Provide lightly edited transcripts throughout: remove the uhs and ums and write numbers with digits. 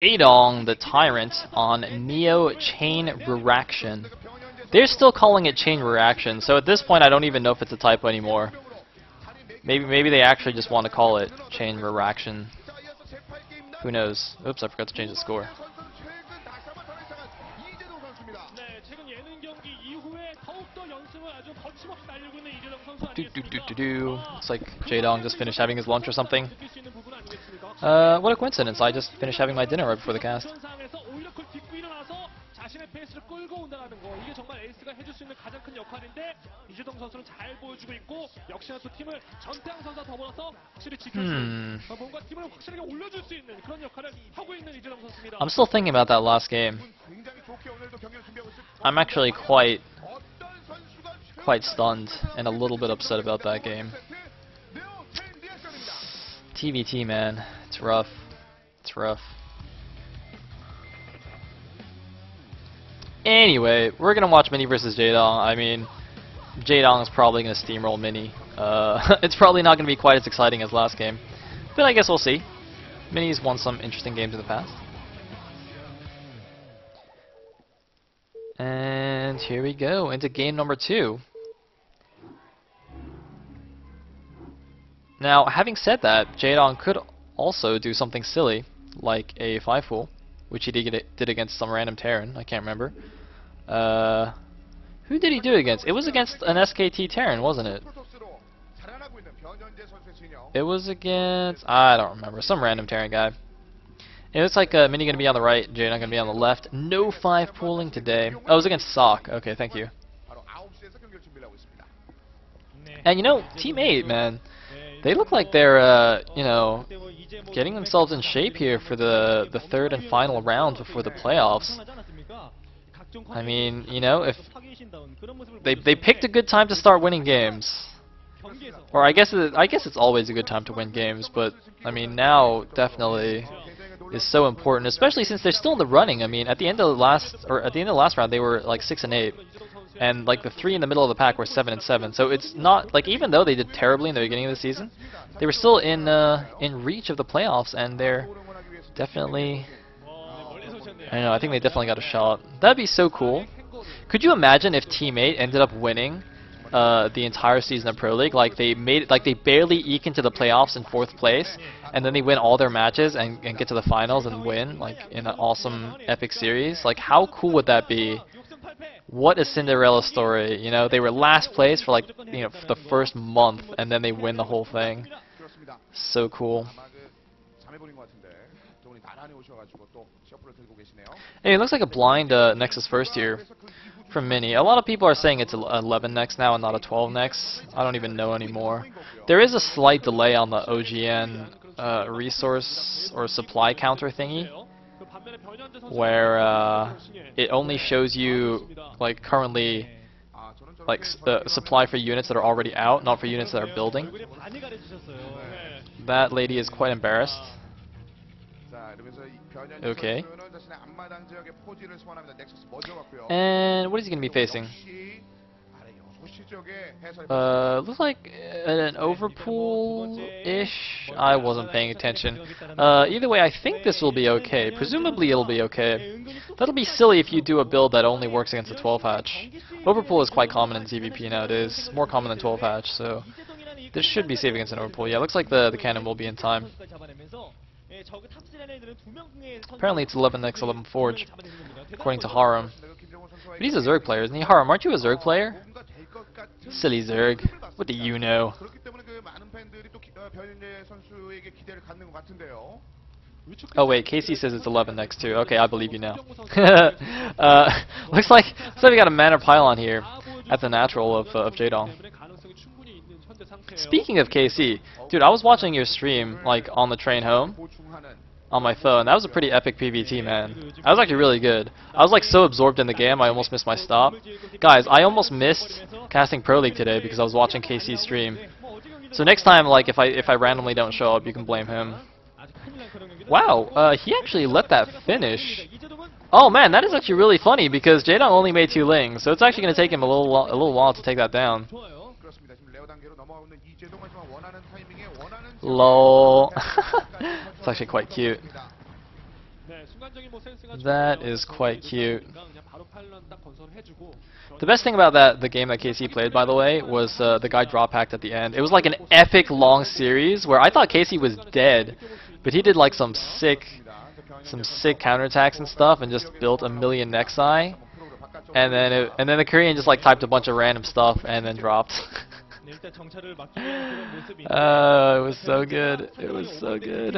Jaedong the Tyrant on Neo Chain Reaction. They're still calling it Chain Reaction, so at this point I don't even know if it's a typo anymore. Maybe they actually just want to call it Chain Reaction. Who knows? Oops, I forgot to change the score. Looks like Jaedong just finished having his lunch or something. What a coincidence, I just finished having my dinner right before the cast. I'm still thinking about that last game. I'm actually quite stunned and a little bit upset about that game. TVT, man, it's rough. It's rough. Anyway, we're gonna watch Mini versus Jaedong. I mean, Jaedong is probably gonna steamroll Mini. It's probably not gonna be quite as exciting as last game, but I guess we'll see. Mini's won some interesting games in the past. And here we go into game number 2. Now, having said that, Jaedong could also do something silly, like a 5-pool, which he did against some random Terran, I can't remember. Who did he do it against? It was against an SKT Terran, wasn't it? It was against... I don't remember, some random Terran guy. It looks like Mini going to be on the right, Jaedong going to be on the left. No 5-pooling today. Oh, it was against Sock. Okay, thank you. And you know, Team 8, man, they look like they're, you know, getting themselves in shape here for the third and final round before the playoffs. I mean, you know, if they picked a good time to start winning games, or I guess it's always a good time to win games, but I mean now definitely is so important, especially since they're still in the running. I mean, at the end of the last round they were like 6 and 8. And like the 3 in the middle of the pack were 7 and 7, so it's not like, even though they did terribly in the beginning of the season, they were still in reach of the playoffs, and they're definitely, I don't know, I think they definitely got a shot. That'd be so cool. Could you imagine if Team 8 ended up winning the entire season of Pro League? Like they barely eke into the playoffs in 4th place, and then they win all their matches and get to the finals and win like in an awesome epic series. Like how cool would that be? What a Cinderella story, you know, they were last place for like, you know, for the first month, and then they win the whole thing. So cool. Hey, it looks like a blind Nexus first here from Mini. A lot of people are saying it's 11 next now and not a 12 next. I don't even know anymore. There is a slight delay on the OGN resource or supply counter thingy, where it only shows you like currently like supply for units that are already out, not for units that are building. That lady is quite embarrassed. Okay. And what is he going to be facing? Looks like an overpool-ish. I wasn't paying attention. Either way, I think this will be okay. Presumably it'll be okay. That'll be silly if you do a build that only works against a 12 hatch. Overpool is quite common in TVP nowadays, more common than 12 hatch, so this should be safe against an overpool. Yeah, looks like the cannon will be in time. Apparently it's 11x 11 Forge, according to Haram. But he's a Zerg player, isn't he? Haram, aren't you a Zerg player? Silly Zerg. What do you know? Oh wait, Casey says it's 11 next too. Okay, I believe you now. Looks like we got a mana pylon here at the natural of Jaedong. Speaking of KC, dude, I was watching your stream like on the train home on my phone. That was a pretty epic PvT, man. That was actually really good. I was like so absorbed in the game, I almost missed my stop. Guys, I almost missed casting Pro League today because I was watching KC's stream. So next time, like if I randomly don't show up, you can blame him. Wow, he actually let that finish. Oh man, that is actually really funny because Jaedong only made 2 lings, so it's actually going to take him a little while to take that down. LOL. It's actually quite cute. That is quite cute. The best thing about the game that KC played, by the way, was the guy drop hacked at the end. It was like an epic long series where I thought KC was dead, but he did like some sick counterattacks and stuff, and just built a million Nexi. And then the Korean just like typed a bunch of random stuff and then dropped. It was so good. It was so good.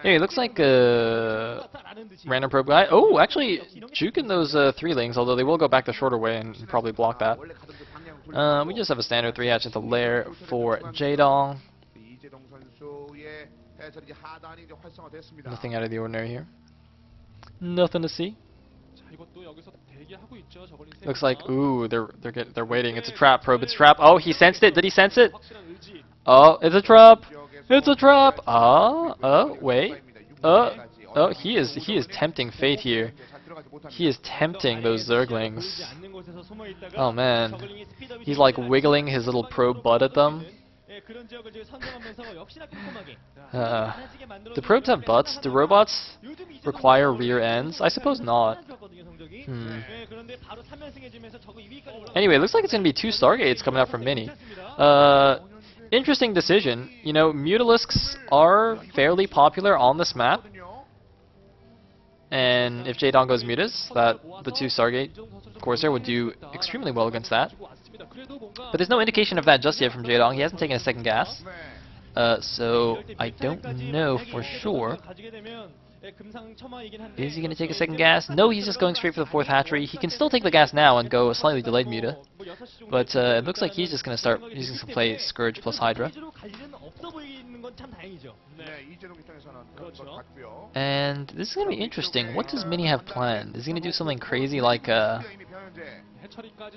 Hey, it looks like random probe guy. Oh, actually, juking those 3-lings, although they will go back the shorter way and probably block that. We just have a standard 3-hatch into lair for Jaedong. Nothing out of the ordinary here. Nothing to see. Looks like, ooh, they're waiting. It's a trap, probe. It's a trap. Oh, he sensed it. Did he sense it? Oh, it's a trap. It's a trap. Wait. Oh, he is tempting fate here. He is tempting those Zerglings. Oh man, he's like wiggling his little probe butt at them. Do probes have butts? Do robots require rear ends? I suppose not. Anyway, it looks like it's going to be 2 Stargates coming out from Mini. Interesting decision. You know, Mutalisks are fairly popular on this map. And if Jaedong goes Mutas, that the 2 Stargate Corsair would do extremely well against that. But there's no indication of that just yet from Jaedong. He hasn't taken a second gas. So I don't know for sure. Is he going to take a second gas? No, he's just going straight for the 4th hatchery. He can still take the gas now and go a slightly delayed Muta. But it looks like he's just going to start using some play Scourge plus Hydra. And this is going to be interesting. What does Mini have planned? Is he going to do something crazy like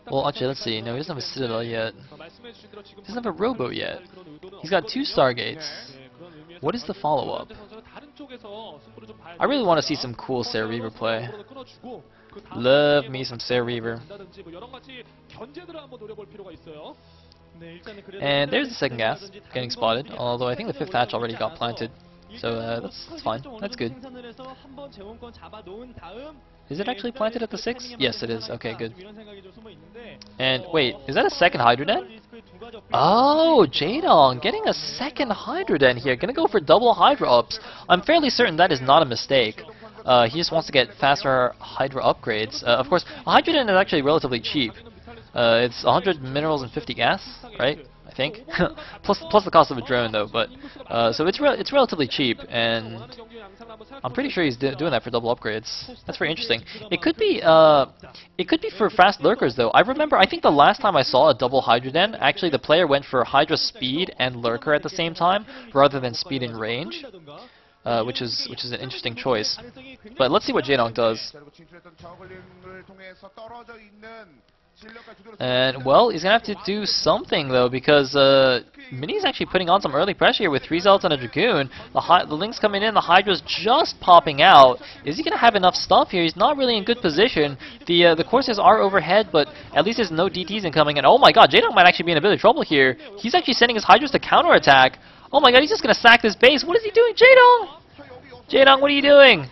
well, actually, let's see. No, he doesn't have a Citadel yet. He doesn't have a Robo yet. He's got 2 Stargates. What is the follow-up? I really want to see some cool Sayle Reaver play. Love me some Sayle Reaver. And there's the second gas getting spotted, although I think the 5th hatch already got planted. So that's fine. That's good. Is it actually planted at the 6th? Yes, it is. Okay, good. And wait, is that a second Hydra Den? Oh, Jaedong getting a second Hydra Den here. Gonna go for double Hydra ups. I'm fairly certain that is not a mistake. He just wants to get faster Hydra upgrades. Of course, a Hydra Den is actually relatively cheap. It's 100 minerals and 50 gas, right? I think. plus the cost of a drone though, but so it's relatively cheap, and I'm pretty sure he's doing that for double upgrades. That's very interesting. It could be for fast lurkers though. I think the last time I saw a double Hydra Den, actually the player went for Hydra speed and lurker at the same time rather than speed and range. Which is an interesting choice. But let's see what Jaedong does. And well, he's gonna have to do something though, because Mini's actually putting on some early pressure here with 3 Zealots and a Dragoon. The Link's coming in, the Hydra's just popping out. Is he gonna have enough stuff here? He's not really in good position. The Corsairs are overhead, but at least there's no DTs incoming. And oh my god, Jaedong might actually be in a bit of trouble here. He's actually sending his Hydras to counterattack. Oh my god, he's just gonna sack this base. What is he doing, Jaedong? Jaedong, what are you doing?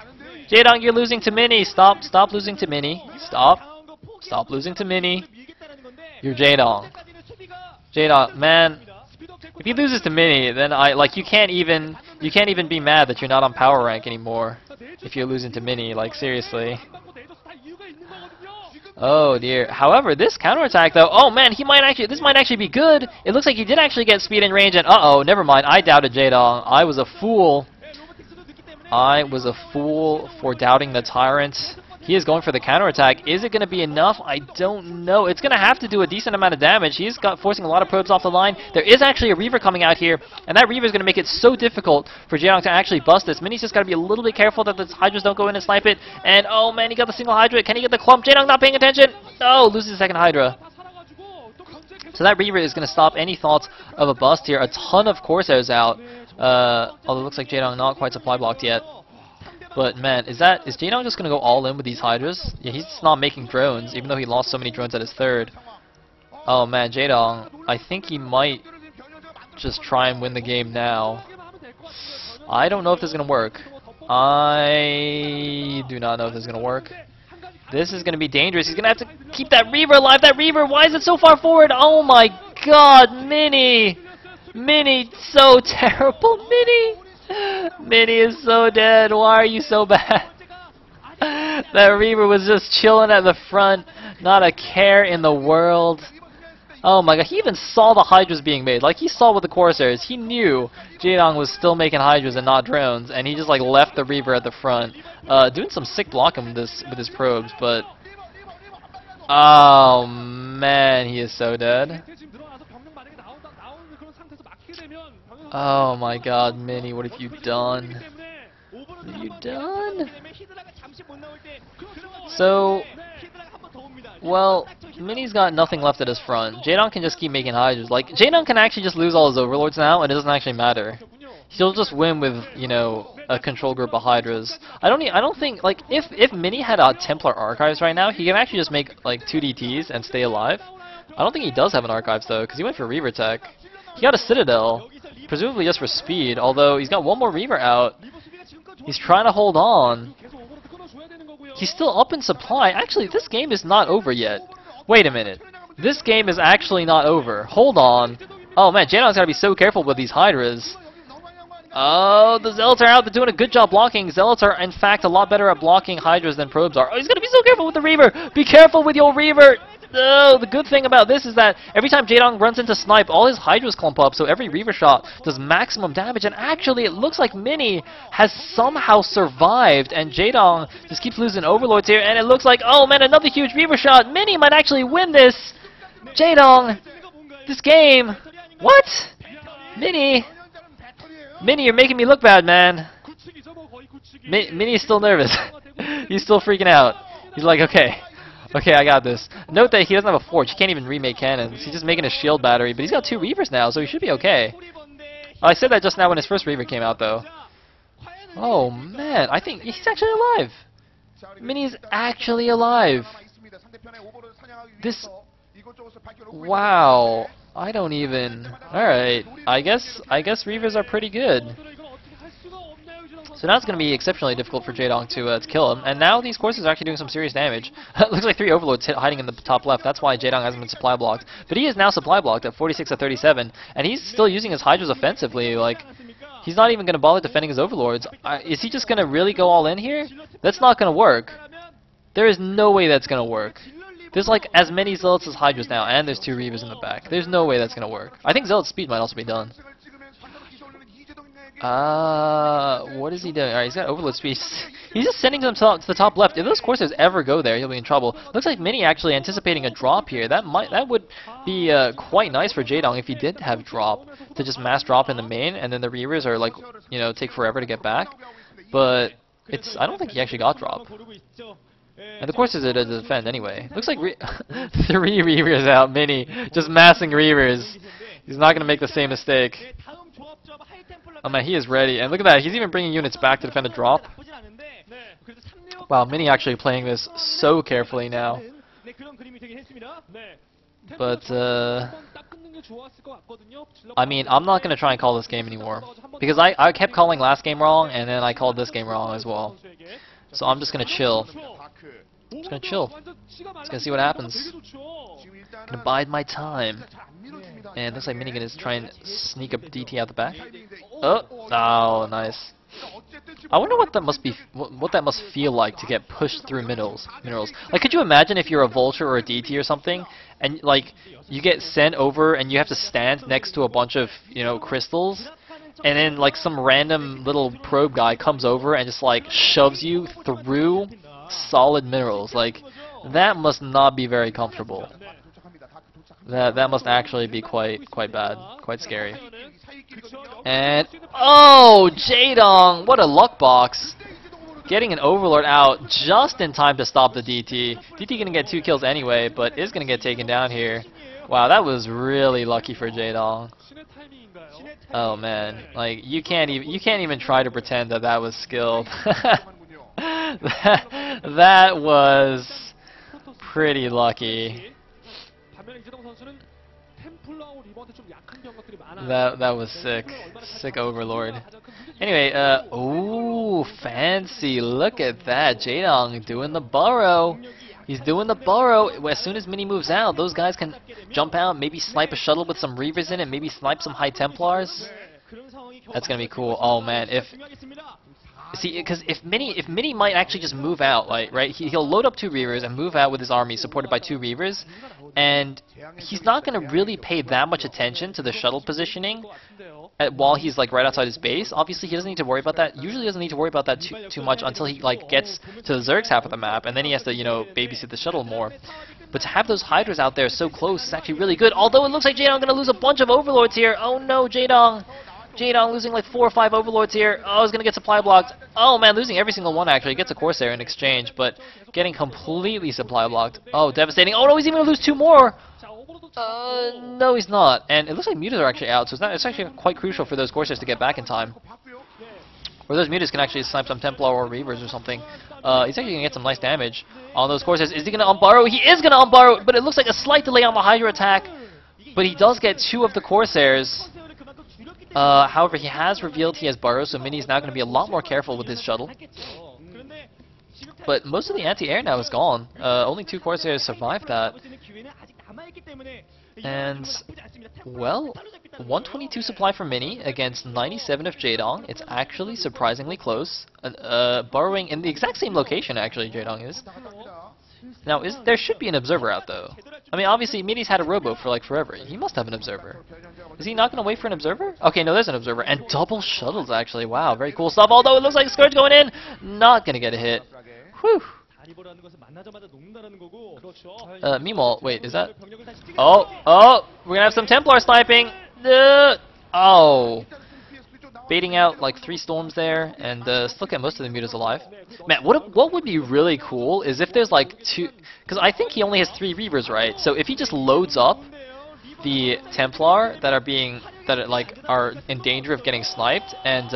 Jaedong, you're losing to Mini. Stop losing to Mini. Stop losing to Mini. You're Jaedong. Jaedong, man. If he loses to Mini, then you can't even be mad that you're not on power rank anymore. If you're losing to Mini, like seriously. Oh dear. However, this counterattack though, oh man, this might actually be good. It looks like he did actually get speed and range, and uh-oh, never mind. I doubted Jaedong. I was a fool. I was a fool for doubting the Tyrant. He is going for the counterattack. Is it going to be enough? I don't know. It's going to have to do a decent amount of damage. He's forcing a lot of probes off the line. There is actually a Reaver coming out here, and that Reaver is going to make it so difficult for Jaedong to actually bust this. Mini's just got to be a little bit careful that the Hydras don't go in and snipe it. And oh man, he got the single Hydra. Can he get the clump? Jaedong not paying attention. Oh, loses the second Hydra. So that Reaver is going to stop any thoughts of a bust here. A ton of Corsairs out. Although it looks like Jaedong not quite supply blocked yet. But man, is Jaedong just gonna go all in with these Hydras? Yeah, he's just not making drones, even though he lost so many drones at his 3rd. Oh man, Jaedong, I think he might just try and win the game now. I don't know if this is gonna work. I do not know if this is gonna work. This is gonna be dangerous. He's gonna have to keep that Reaver alive. That Reaver, why is it so far forward? Oh my god, Mini! Mini, so terrible, Mini! Mini is so dead. Why are you so bad? That Reaver was just chilling at the front, not a care in the world. Oh my god, he even saw the Hydras being made. Like, he saw with the Corsairs. He knew Jaedong was still making Hydras and not drones, and he just like left the Reaver at the front. Doing some sick blocking with his probes, but... Oh man, he is so dead. Oh my god, Mini, what have you done? What have you done? So, well, Mini's got nothing left at his front. Jaedong can just keep making Hydras. Like, Jaedong can actually just lose all his Overlords now, and it doesn't actually matter. He'll just win with, you know, a control group of Hydras. I don't think, like, if Mini had a Templar Archives right now, he can actually just make, like, 2 DTs and stay alive. I don't think he does have an Archives, though, because he went for Reaver Tech. He got a Citadel, presumably just for speed, although he's got one more Reaver out. He's trying to hold on. He's still up in supply. Actually, this game is not over yet. Wait a minute. This game is actually not over. Hold on. Oh man, Jaedong's gotta be so careful with these Hydras. Oh, the Zealots are out. They're doing a good job blocking. Zealots are, in fact, a lot better at blocking Hydras than Probes are. Oh, he's gonna be so careful with the Reaver. Be careful with your Reaver. Oh, the good thing about this is that every time Jaedong runs into snipe, all his Hydras clump up, so every Reaver shot does maximum damage, and actually it looks like Mini has somehow survived, and Jaedong just keeps losing Overlords here, and it looks like, oh man, another huge Reaver shot! Mini might actually win this! Jaedong! This game! What? Mini! Mini, you're making me look bad, man! Mini's still nervous. He's still freaking out. He's like, okay. Okay, I got this. Note that he doesn't have a forge. He can't even remake cannons. He's just making a shield battery, but he's got 2 Reavers now, so he should be okay. Oh, I said that just now when his first Reaver came out, though. Oh, man. I think he's actually alive. Mini's actually alive. This... Wow. I don't even... Alright. I guess Reavers are pretty good. So now it's going to be exceptionally difficult for Jaedong to kill him. And now these Corsairs are actually doing some serious damage. Looks like 3 Overlords hiding in the top left. That's why Jaedong hasn't been supply blocked. But he is now supply blocked at 46 of 37. And he's still using his Hydras offensively. Like, he's not even going to bother defending his Overlords. Is he just going to really go all in here? That's not going to work. There is no way that's going to work. There's like as many Zealots as Hydras now. And there's 2 Reavers in the back. There's no way that's going to work. I think Zealot's speed might also be done. What is he doing? Alright, he's got Overload speed. He's just sending them to the top left. If those Corsairs ever go there, he'll be in trouble. Looks like Mini actually anticipating a drop here. That would be quite nice for Jaedong if he did have drop, to just mass drop in the main, and then the Reavers are like, you know, take forever to get back. But I don't think he actually got drop. And the Corsairs are to defend anyway. Looks like 3 Reavers out, Mini, just massing Reavers. He's not going to make the same mistake. Oh man, he is ready. And look at that, he's even bringing units back to defend a drop. Wow, Mini actually playing this so carefully now. But, I mean, I'm not going to try and call this game anymore. Because I kept calling last game wrong, and then I called this game wrong as well. So I'm just going to chill. I'm just going to chill. Just going to see what happens. Gonna bide my time. And looks like Minigun is trying to sneak a DT out the back. Oh, nice. I wonder what that must be, what that must feel like to get pushed through minerals. Like, could you imagine if you're a vulture or a DT or something, and like you get sent over and you have to stand next to a bunch of, you know, crystals, and then like some random little probe guy comes over and just like shoves you through solid minerals. Like, that must not be very comfortable. That must actually be quite bad, quite scary. And oh, Jaedong, what a luck box! Getting an Overlord out just in time to stop the DT. DT gonna get 2 kills anyway, but is gonna get taken down here. Wow, that was really lucky for Jaedong. Oh man, like you can't even try to pretend that was skilled. that was pretty lucky. That was sick. Sick Overlord. Anyway, ooh, fancy. Look at that. Jaedong doing the burrow. He's doing the burrow. As soon as Mini moves out, those guys can jump out, maybe snipe a shuttle with some Reavers in it, maybe snipe some High Templars. That's gonna be cool. Oh man, because if Mini might actually just move out, like right, he'll load up 2 Reavers and move out with his army supported by 2 Reavers, and he's not gonna really pay that much attention to the shuttle positioning while he's like right outside his base. Obviously, he doesn't need to worry about that. Usually, doesn't need to worry about that too much until he like gets to the Zerg's half of the map, and then he has to babysit the shuttle more. But to have those Hydras out there so close is actually really good. Although it looks like Jaedong gonna lose a bunch of Overlords here. Oh no, Jaedong. Jaedong losing like 4 or 5 Overlords here. Oh, he's going to get supply blocked. Oh man, losing every single one actually. He gets a Corsair in exchange, but getting completely supply blocked. Oh, devastating. Oh no, he's even going to lose 2 more. No, he's not. And it looks like mutas are actually out, so it's actually quite crucial for those Corsairs to get back in time. Or those mutas can actually snipe some Templar or Reavers or something. He's actually going to get some nice damage on those Corsairs. Is he going to unburrow? He is going to unburrow, but it looks like a slight delay on the Hydra attack. But he does get 2 of the Corsairs. However, he has revealed he has burrows, so Mini's now going to be a lot more careful with his shuttle. But most of the anti-air now is gone. Only 2 Corsairs survived that. And, well, 122 supply for Mini against 97 of Jaedong. It's actually surprisingly close. Burrowing in the exact same location, actually, Jaedong is. Now, there should be an observer out, though. I mean, obviously, Mini's had a robo for, like, forever. He must have an observer. Is he not going to wait for an observer? Okay, no, there's an observer. And double shuttles, actually. Wow, very cool stuff. Although it looks like Scourge going in. Not going to get a hit. Whew. Meanwhile, wait, is that... Oh, we're going to have some Templar sniping. Oh. Baiting out like 3 storms there, and still get most of the mutas alive. Man, what would be really cool is if there's like 2, because I think he only has 3 Reavers, right? So if he just loads up the Templar that are in danger of getting sniped and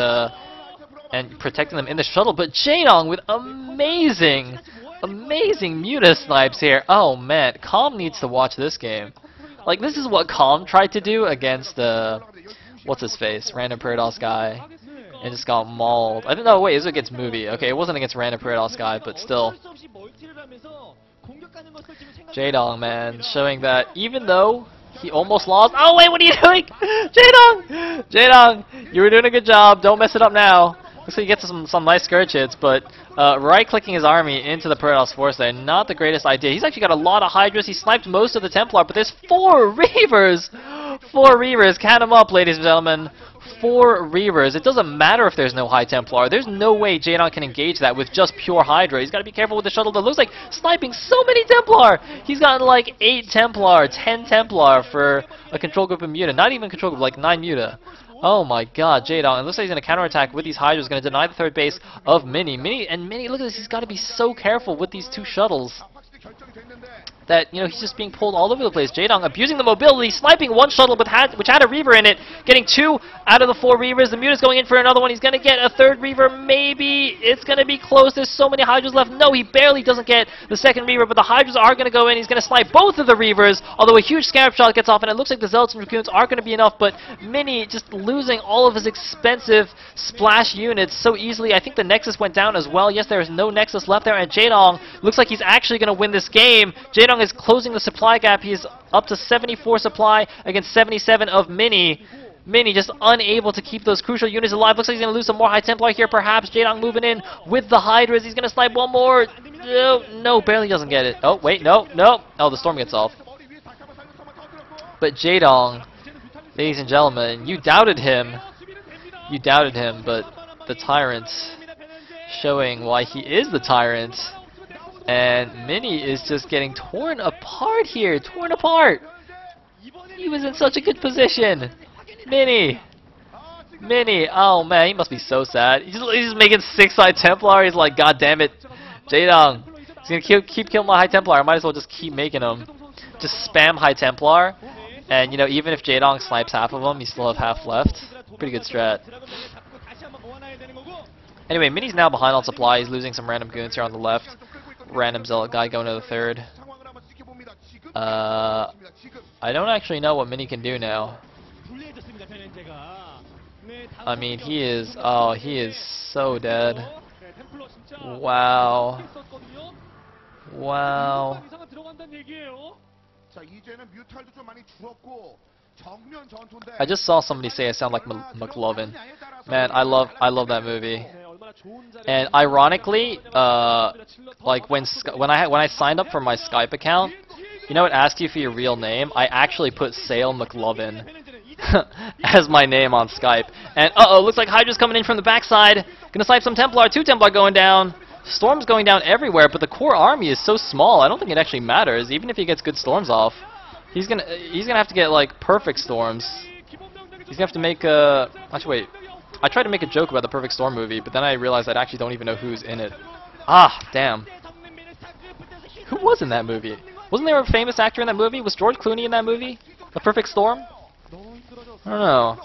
protecting them in the shuttle, but Jaedong with amazing muta snipes here. Oh man, Calm needs to watch this game. Like, this is what Calm tried to do against what's his face? Random Parados guy. And just got mauled. I don't know, wait, it was against Movie. Okay, it wasn't against Random Parados guy, but still. Jaedong, man, showing that even though he almost lost. Oh wait, what are you doing? Jaedong! Jaedong, you were doing a good job. Don't mess it up now. Looks like he gets some nice Scourge hits, but right-clicking his army into the Parados Force there, not the greatest idea. He's actually got a lot of Hydras. He sniped most of the Templar, but there's 4 Reavers! 4 Reavers, count them up, ladies and gentlemen. 4 Reavers. It doesn't matter if there's no High Templar. There's no way Jaedong can engage that with just pure Hydra. He's got to be careful with the shuttle that looks like sniping so many Templar. He's gotten like 8 Templar, 10 Templar for a control group of muta. Not even control group, like 9 muta. Oh my god, Jaedong. It looks like he's going to counterattack with these Hydras. Going to deny the 3rd base of Mini. Mini, look at this. He's got to be so careful with these 2 shuttles. That, he's just being pulled all over the place. Jaedong abusing the mobility, sniping 1 shuttle which had a Reaver in it, getting 2 out of the 4 Reavers. The muta's going in for another one. He's going to get a 3rd Reaver, maybe. It's going to be close. There's so many Hydras left. No, he barely doesn't get the 2nd Reaver, but the Hydras are going to go in. He's going to snipe both of the Reavers, although a huge Scarab shot gets off, and it looks like the Zealots and Raccoons are going to be enough, but Mini just losing all of his expensive splash units so easily. I think the Nexus went down as well. Yes, there is no Nexus left there, and Jaedong looks like he's actually going to win this game. Jaedong is closing the supply gap. He's up to 74 supply against 77 of Mini. Mini just unable to keep those crucial units alive. Looks like he's going to lose some more High Templar here, perhaps. Jaedong moving in with the Hydras. He's going to snipe 1 more. No, barely doesn't get it. Oh, wait, no. Oh, the storm gets off. But Jaedong, ladies and gentlemen, you doubted him. But the Tyrant showing why he is the Tyrant. And Mini is just getting torn apart here. Torn apart. He was in such a good position. Mini. Oh man, he must be so sad. He's just making 6 High Templar. He's like, god damn it, Jaedong. He's gonna keep killing my High Templar. I might as well just keep making them. Just spam High Templar. And even if Jaedong snipes half of them, you still have half left. Pretty good strat. Anyway, Mini's now behind on supply. He's losing some random goons here on the left. Random Zealot guy going to the 3rd. I don't actually know what Mini can do now. I mean, he is so dead. Wow. Wow. I just saw somebody say I sound like McLovin. Man, I love that movie. And ironically, like when I signed up for my Skype account, you know it asks you for your real name. I actually put Sayle McLovin as my name on Skype. And uh-oh, looks like Hydra's coming in from the backside. Gonna snipe some Templar. 2 Templar going down. Storm's going down everywhere, but the core army is so small. I don't think it actually matters, even if he gets good storms off. He's gonna have to get like perfect storms. He's gonna have to make actually wait. I tried to make a joke about the Perfect Storm movie, but then I realized I actually don't even know who's in it. Ah, damn. Who was in that movie? Wasn't there a famous actor in that movie? Was George Clooney in that movie? The Perfect Storm? I don't know.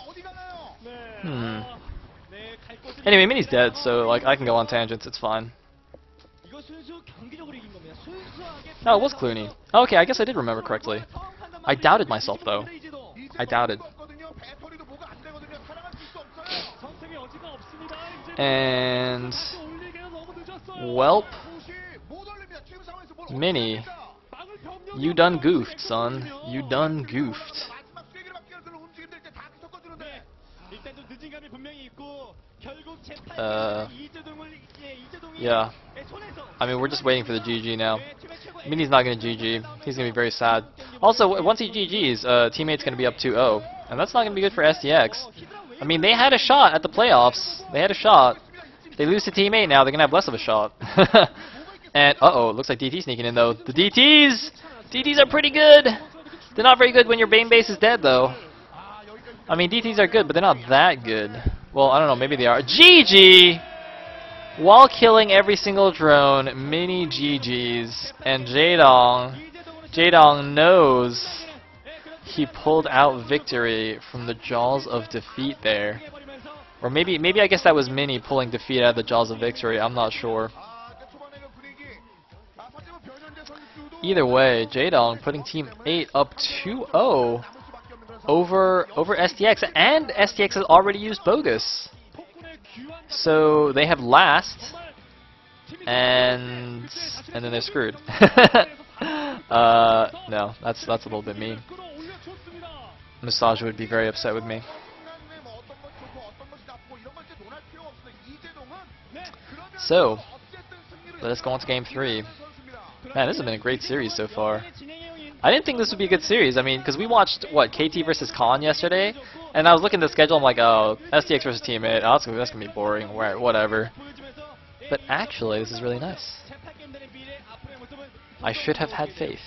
Anyway, Mini's dead, so like I can go on tangents. It's fine. Oh, it was Clooney. Okay, I guess I did remember correctly. I doubted myself, though. I doubted. And... Welp. Mini. You done goofed, son. You done goofed. Yeah. I mean, we're just waiting for the GG now. Mini's not going to GG. He's going to be very sad. Also, once he GG's, teammate's going to be up 2-0. And that's not going to be good for STX. I mean, they had a shot at the playoffs. They had a shot. If they lose to teammate now, they're going to have less of a shot. And, uh-oh, looks like DT sneaking in, though. The DTs! DTs are pretty good! They're not very good when your main base is dead, though. I mean, DTs are good, but they're not that good. Well, I don't know, maybe they are. GG! While killing every single drone, Mini GG's, and Jaedong knows he pulled out victory from the jaws of defeat there. Or maybe I guess that was Mini pulling defeat out of the jaws of victory, I'm not sure. Either way, Jaedong putting Team 8 up 2-0 over STX, and STX has already used Bogus. So they have last, and then they're screwed. No, that's a little bit mean. Massage would be very upset with me. So, let us go on to Game 3. Man, this has been a great series so far. I didn't think this would be a good series. I mean, because we watched, what, KT versus Khan yesterday? And I was looking at the schedule, I'm like, oh, STX versus Teammate, oh, that's going to be boring, whatever. But actually, this is really nice. I should have had faith.